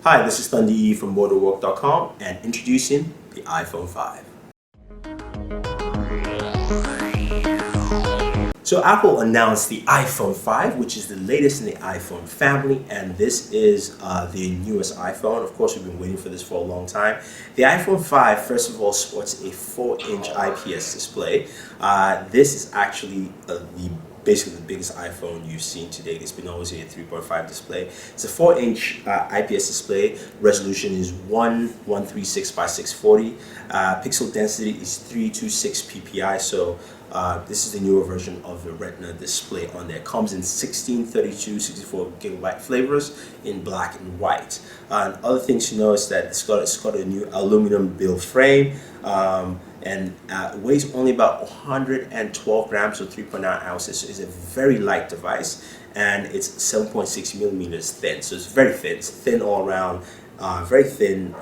Hi, this is Thunder from Booredatwork.com and introducing the iPhone 5. So Apple announced the iPhone 5, which is the latest in the iPhone family, and this is the newest iPhone. Of course, we've been waiting for this for a long time. The iPhone 5, first of all, sports a 4-inch IPS display. This is actually basically the biggest iPhone you've seen to date. It's been always a 3.5 display. It's a 4-inch IPS display. Resolution is 1136 by 640. Pixel density is 326 ppi. So this is the newer version of the Retina display on there. It comes in 16, 32, 64 gigabyte flavors in black and white. And other things to know is that it's got a new aluminum build frame. And weighs only about 112 grams or 3.9 ounces. So it's a very light device, and it's 7.6 millimeters thin. So it's very thin. It's thin all around. Very thin,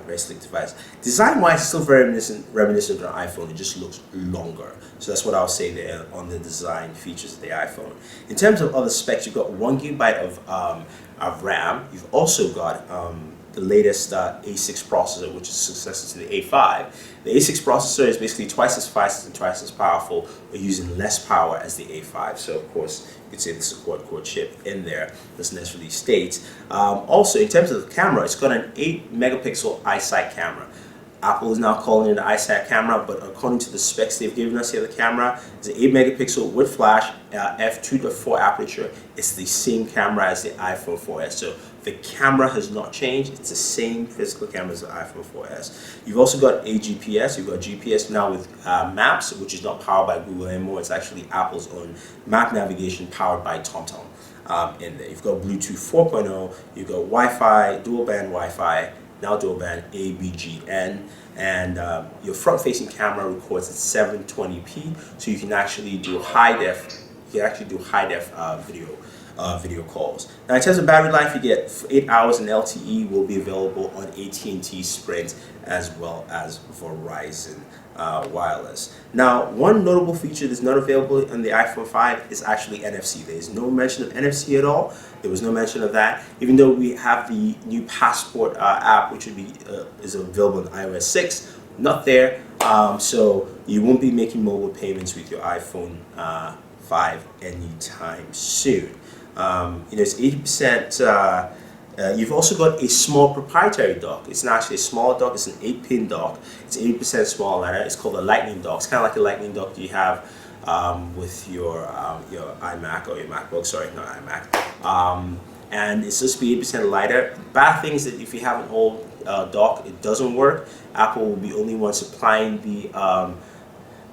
very sleek device. Design-wise, still very reminiscent of an iPhone. It just looks longer. So that's what I'll say there on the design features of the iPhone. In terms of other specs, you've got 1 gigabyte of RAM. You've also got the latest A6 processor, which is a successor to the A5. The A6 processor is basically twice as fast and twice as powerful, but using less power as the A5. So of course, you could say this is a quad-core chip in there. Doesn't necessarily state. Also, in terms of the camera, it's got an 8-megapixel iSight camera. Apple is now calling it an iSight camera, but according to the specs they've given us here, the camera is an 8-megapixel with flash, f2.4 aperture. It's the same camera as the iPhone 4S. So the camera has not changed. It's the same physical camera as the iPhone 4S. You've also got a GPS. You've got GPS now with Maps, which is not powered by Google anymore. It's actually Apple's own map navigation powered by TomTom in there. You've got Bluetooth 4.0. You've got Wi-Fi, dual band Wi-Fi, now dual band ABGN, and your front-facing camera records at 720p, so you can actually do high def. You can actually do high def video calls. Now, in terms of battery life, you get 8 hours, and LTE will be available on AT&T Sprint as well as Verizon Wireless. Now, one notable feature that's not available on the iPhone 5 is actually NFC. There's no mention of NFC at all. There was no mention of that, even though we have the new Passport app, which is available on iOS 6. Not there, so you won't be making mobile payments with your iPhone 5 anytime soon. It's 80%. You've also got a small proprietary dock. It's not actually a small dock. It's an 8-pin dock. It's 80% smaller. It's called a Lightning dock. It's kind of like a Lightning dock you have with your iMac or your MacBook. Sorry, not iMac. And it's supposed to be 80% lighter. Bad thing is that if you have an old dock, it doesn't work. Apple will be only one supplying the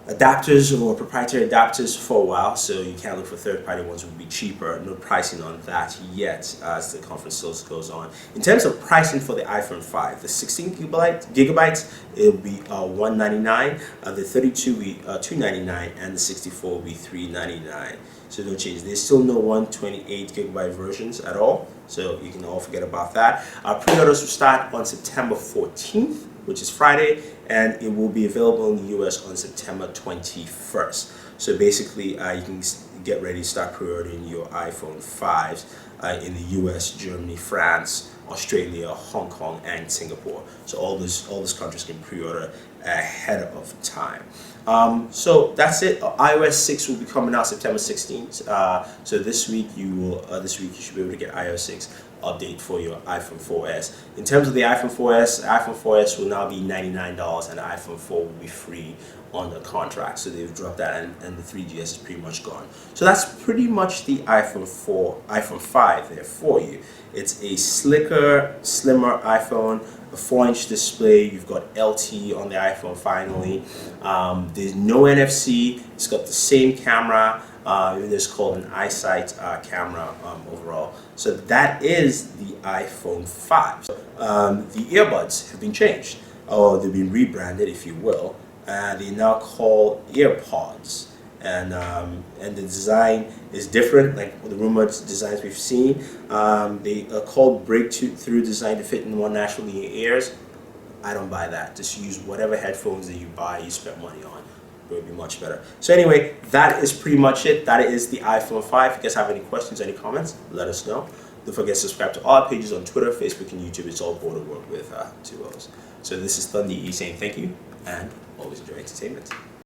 adapters or proprietary adapters for a while, so you can't look for third-party ones. Would be cheaper. No pricing on that yet as the conference still goes on. In terms of pricing for the iPhone 5, the 16 gigabytes it'll be $199, the 32 will be $299, and the 64 will be $399. So no change. There's still no 128 gigabyte versions at all, so you can all forget about that. Pre-orders will start on September 14th, which is Friday, and it will be available in the US on September 21st. So basically, you can get ready to start pre-ordering your iPhone 5s in the US, Germany, France, Australia, Hong Kong, and Singapore. So all those countries can pre-order ahead of time. So that's it. iOS 6 will be coming out September 16th. So this week you should be able to get iOS 6 update for your iPhone 4S. In terms of the iPhone 4S will now be $99, and the iPhone 4 will be free on the contract. So they've dropped that, and the 3GS is pretty much gone. So that's pretty much the iPhone 5 there for you. It's a slicker, slimmer iPhone, a 4-inch display. You've got LTE on the iPhone finally. There's no NFC. It's got the same camera. Even it's called an iSight camera overall. So that is the iPhone 5. The earbuds have been changed, or they've been rebranded, if you will. They now call AirPods, and the design is different, like the rumored designs we've seen. They are called breakthrough design to fit in more naturally in your ears. I don't buy that. Just use whatever headphones that you buy, you spend money on. It would be much better. So anyway, that is pretty much it. That is the iPhone 5. If you guys have any questions, any comments, let us know. Don't forget to subscribe to all our pages on Twitter, Facebook, and YouTube. It's all Booredatwork with 2 O's. So this is Thunder E saying thank you, and always enjoy entertainment.